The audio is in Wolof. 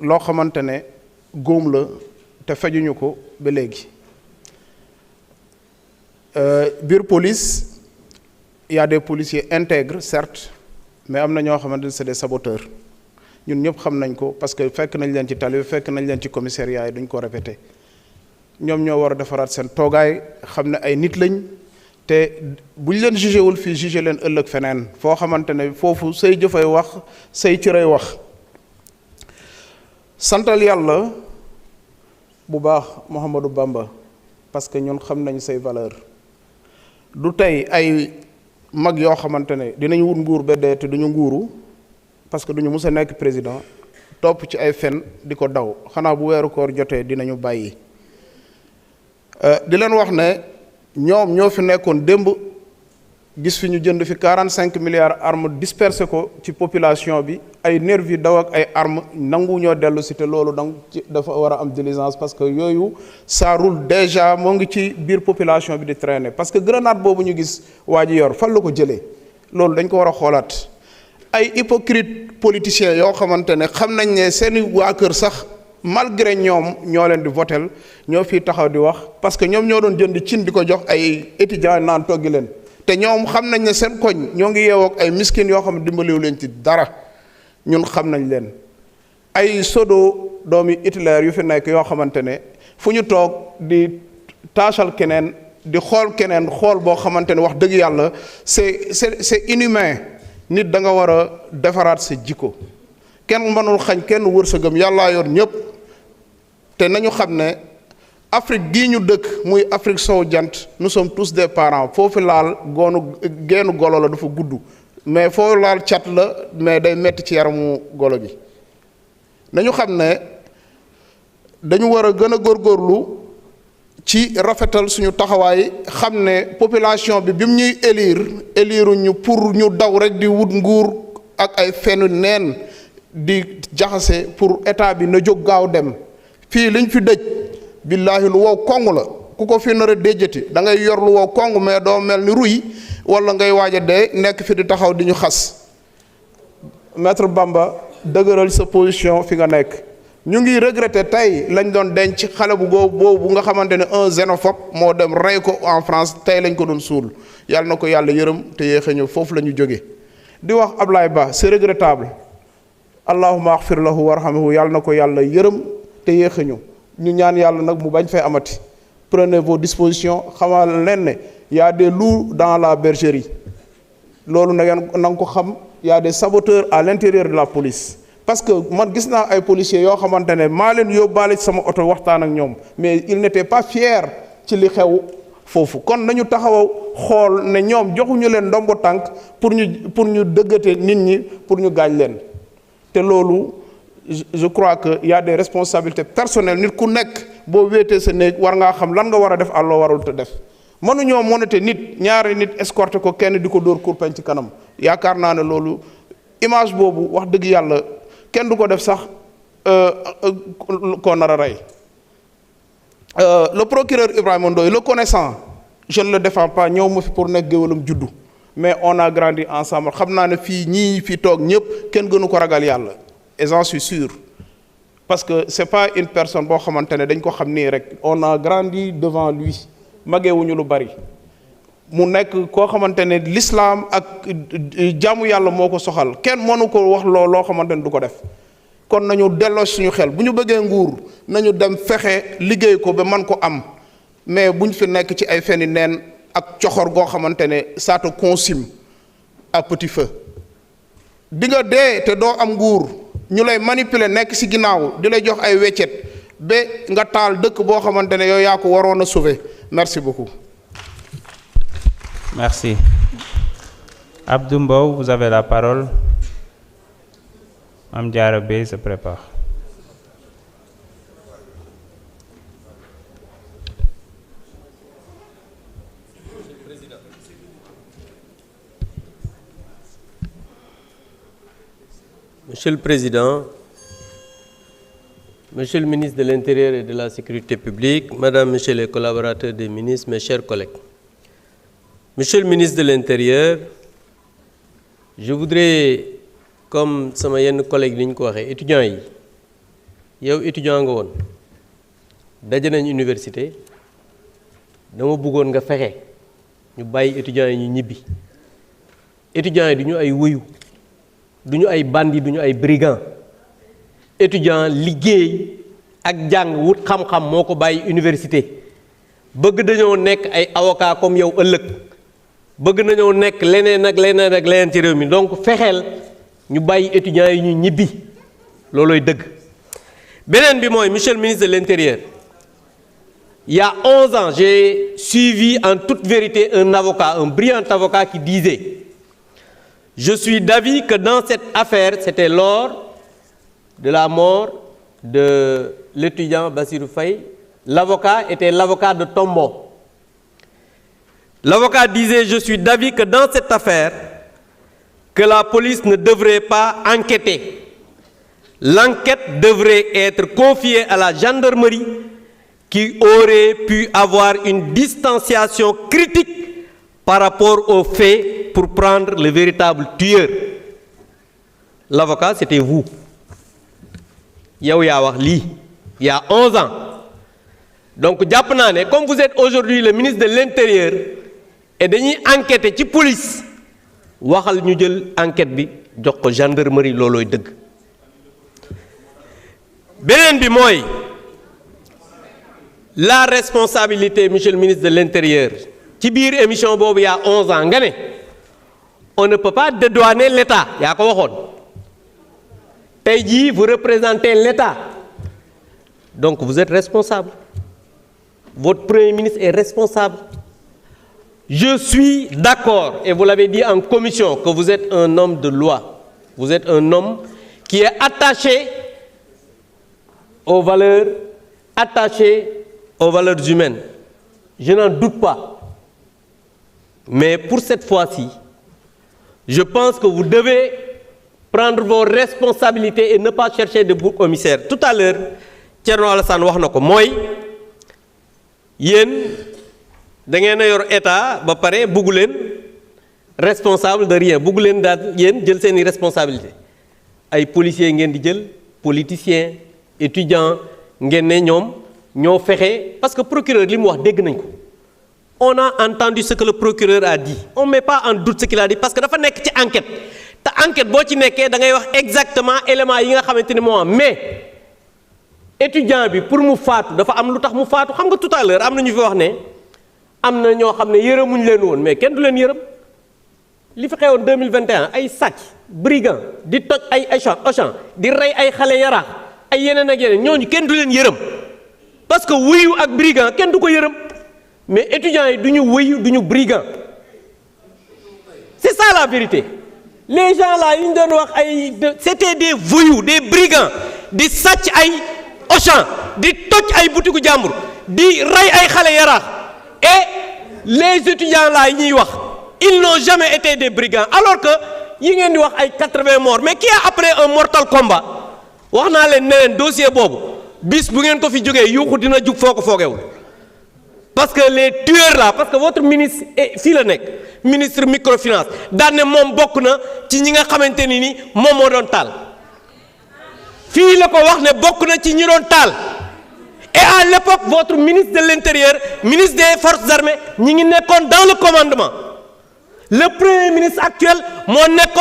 loo xamante ne góom la te fajuñu ko ba léegi. Biir police il y a des policiers intègres certes, mais am na ñoo xamante ne c'est des saboteurs ñun ñëpp xam nañ ko parce que fekk nañ leen ci tali fekk nañ leen ci commissariat yi duñ ko répété. ñoom ñoo war a defaraat seen toogaay xam ne ay nit lañ te buñ leen jugé wul fii jugé leen ëllëg feneen foo xamante ne foofu say jëfay wax say cëray wax. santal yàlla bu baax Mouhamadou Bamba parce que ñun xam nañ say valeur du tey ay mag yoo xamante ne dinañ wut nguur ba dee te duñu nguuru parce que duñu mus a nekk président topp ci ay fen di ko daw xanaa bu weeru koor jotee dinañu bàyyi. di leen wax ne ñoom ñoo fi nekkoon démb gis fi ñu jënd fi 45 milliards armes dispersé ko ci population bi ay nervi daw ak ay armes nangu ñoo dellu si te loolu donc dafa war a am diligence parce que yooyu ça roule déjà moo ngi ci biir population bi di traîner parce que grenade boobu ñu gis waa ji yor fan la ko jëlee loolu dañ ko war a xoolaat. ay hypocrite politiciens yoo xamante ne xam nañ ne seeni waa kër sax malgré ñoom ñoo leen di votel ñoo fii taxaw di wax parce que ñoom ñoo doon jënd cin di ko jox ay étudiants naan toggi leen te ñoom xam nañ ne seen koñ ñoo ngi yeewoo ak ay miskin yoo xam ne dimbaliwu leen ci dara ñun xam nañ leen. ay sodo doomi Hitler yu fi nekk yoo xamante ne fu ñu toog di taachal keneen di xool keneen xool boo xamante ne wax dëgg yàlla c'est inhumain. nit da nga war a defaraat sa jikko kenn mënul xañ kenn wërsëgam yàllaa yor ñëpp te nañu xam ne Afrique gii ñu dëkk muy Afrique sowu jant nous sommes tous des parents foofu laal geenu golo la dafa gudd mais foofu laal cat la mais day metti ci yaramu golo bi nañu xam ne dañu war a gën a góorgóorlu ci rafetal suñu taxawaay xam ne population bi mu ñuy élire ñu pour ñu daw rek di wut nguur ak ay fenu neen di jaxase pour état bi na jóg gaaw dem fii liñ fi dëj billaahi lu wow kong la ku ko fi nar a déjati da ngay yor lu wow kong mais doo mel ni ruy wala ngay waaj a dee nekk fi di taxaw di ñu xas. Maître Bamba dëgëral sa position fi nga nekk. ñu ngi regretter tey lañ doon denc xale bu boobu nga xamante ne un xénophobe moo dem rey ko en France tey lañ ko doon suul yàlla na ko yàlla yërëm te yéexe ñëw foofu la ñu jóge di wax Ablaye Ba c'est regrettable allahumma axfir lahu warhamhu yàlla na ko yàlla yërëm te yéexe ñu ñaan yàlla nag mu bañ fay amati. Prenez vos dispositions xamal leen ne y a des loups dans la bergerie loolu na nga ko xam y a des saboteurs à l'intérieur de la police. parce que man gis naa ay policiers yoo xamante ne maa leen yóbbaale ci sama oto waxtaan ak ñoom mais ils n'étaient pas fiers ci li xew foofu kon nañu taxaw xool ne ñoom joxuñu leen ndombo tànk pour ñu dëggate nit ñi pour ñu gaañ leen te loolu je crois que y a des responsabilités personnelles nit ku nekk boo wéetee sa néeg war ngaa xam lan nga war a def àlloo warul te def mënuñoo monate nit ñaari nit escorté ko kenn di ko dóor kurpeñ ci kanam yaakaar naa ne loolu image boobu wax dëgg yàlla kenn du ko def sax koo nar a rey le procureur Ibrahima Ndoye le connaissant je ne le défends pas ñëw ma fi pour nekk géwalam juddu mais on a grandi ensemble xam naa ne fii ñii fi toog ñëpp kenn gënu ko ragal yàlla et j'en suis sûr parce que c'est pas une personne boo xamante ne dañ ko xam nii rek on a grandi devant lui mageewuñu lu bari mu nekk koo xamante ne l'islam ak jaamu yàlla moo ko soxal kenn mënu ko wax loo xamante ne du ko def kon nañu delloo suñu xel bu ñu bëggee nguur nañu dem fexe liggéey ko ba man ko am mais buñ fi nekk ci ay feni neen ak coxor goo xamante ne ça te consume à petit feu di nga dee te doo am nguur ñu lay manipuler nekk ci ginnaaw di lay jox ay weccet ba nga taal dëkk boo xamante ne yow yaa ko waroon a sauver merci beaucoup. Merci. Abdou Mbow, vous avez la parole. Mame Diarra Bèye se prépare. Monsieur le Président, Monsieur le ministre de l'Intérieur et de la Sécurité publique, Madame, Monsieur les collaborateurs des ministres, mes chers collègues. Monsieur le ministre de l'Intérieur, je voudrais, comme sama yenn collègue li ñu ko waxee étudiants yi yow étudiant nga woon daje nañ université dama bëggoon nga fexe ñu bàyyi étudiants yi ñu ñibbi étudiants yi du ñu ay wëyu du ñu ay bandits du ñu ay brigands étudiant liggéey ak jàng wut xam-xam moo ko bàyyi université bëgg dañoo nekk ay avocat comme yow ëllëg bëgg nañoo nekk leneen ak leneen ak leneen ci réew mi donc fexeel ñu bàyyi étudiants yi ñu ñibbi loolooy dëgg. beneen bi mooy monsieur le ministre de l'Intérieur, il y a 11 ans j'ai suivi en toute vérité un avocat, un brillant avocat qui disait: je suis d'avis que dans cette affaire, c'était lors de la mort de l'étudiant Bassirou Faye, l'avocat était l'avocat de Tombo. L'avocat disait: je suis d'avis que dans cette affaire, que la police ne devrait pas enquêter. L'enquête devrait être confiée à la gendarmerie qui aurait pu avoir une distanciation critique par rapport aux faits pour prendre le véritable tueur. L'avocat, c'était vous. Yow yaa wax lii il y a 11 ans. Donc jàpp naa ne comme vous êtes aujourd'hui le ministre de l'Intérieur et dañuy enquêter ci police waxal ñu jël enquête bi jox ko gendarmerie loolooy dëgg. beneen bi mooy la responsabilité monsieur le ministre de l'Intérieur ci biir émission boobu il y a 11 ans nga ne on ne peut pas dédouaner l'État yaa ko waxoon tey jii vous représentez l'État donc vous êtes responsable votre premier ministre est responsable. Je suis d'accord et vous l'avez dit en commission que vous êtes un homme de loi, vous êtes un homme qui est attaché aux valeurs humaines. Je n'en doute pas. Mais pour cette fois-ci, je pense que vous devez prendre vos responsabilités et ne pas chercher de bouc émissaire. Tout à l'heure, Thierno Alassane wax na ko mooy yéen da ngeen a yor état ba pare buggu leen responsable de rien buggu leen daal yéen jël seeni responsabilité ay policiers ngeen di jël politiciens étudiants ngeen ne ñoom ñoo fexe parce que procureur li mu wax dégg nañ ko on a entendu ce que le procureur a dit on met pas en doute ce qu'il a dit parce que dafa nekk ci enquête te enquête boo ci nekkee da ngay wax exactement éléments yi nga xamante ni moo am mais étudiant bi pour mu faatu dafa am lu tax mu faatu xam nga tout à l'heure am na ñu fi wax ne am na ñoo xam ne yërëmuñ leen woon mais kenn du leen yërëm li fi xewoon 2021 ay sàcc brigand di toj ay Auchan di rey ay xale yaraax ay yeneen ak yeneen ñooñu kenn du leen yërëm parce que wuyu ak brigand kenn du ko yërëm mais étudiants yi du ñu wuyu du ñu brigand c'est ça la vérité les gens là yi ñu doon wax ay c'était des voyous des brigands di sàcc ay Auchan di toj ay butiku jàmbur di rey ay xale yaraax et les étudiants là yi ñuy wax ils n'ont jamais été des brigands alors que yi ngeen di wax ay 80 morts mais qui a après un mortal combat wax naa leen ne leen dossier boobu bis bu ngeen ko fi jógee yuuxu dina jug foo ko foogewul parce que les tueurs là parce que votre ministre fii la nekk ministre microfinance daan ne moom bokk na ci ñi nga xamante ni moom moo doon taal fii la ko wax ne bokk na ci ñi doon taal et à l'époque votre ministre de l'Intérieur ministre des forces armées ñi ngi nekkoon dans le commandement le premier ministre actuel moo nekkoon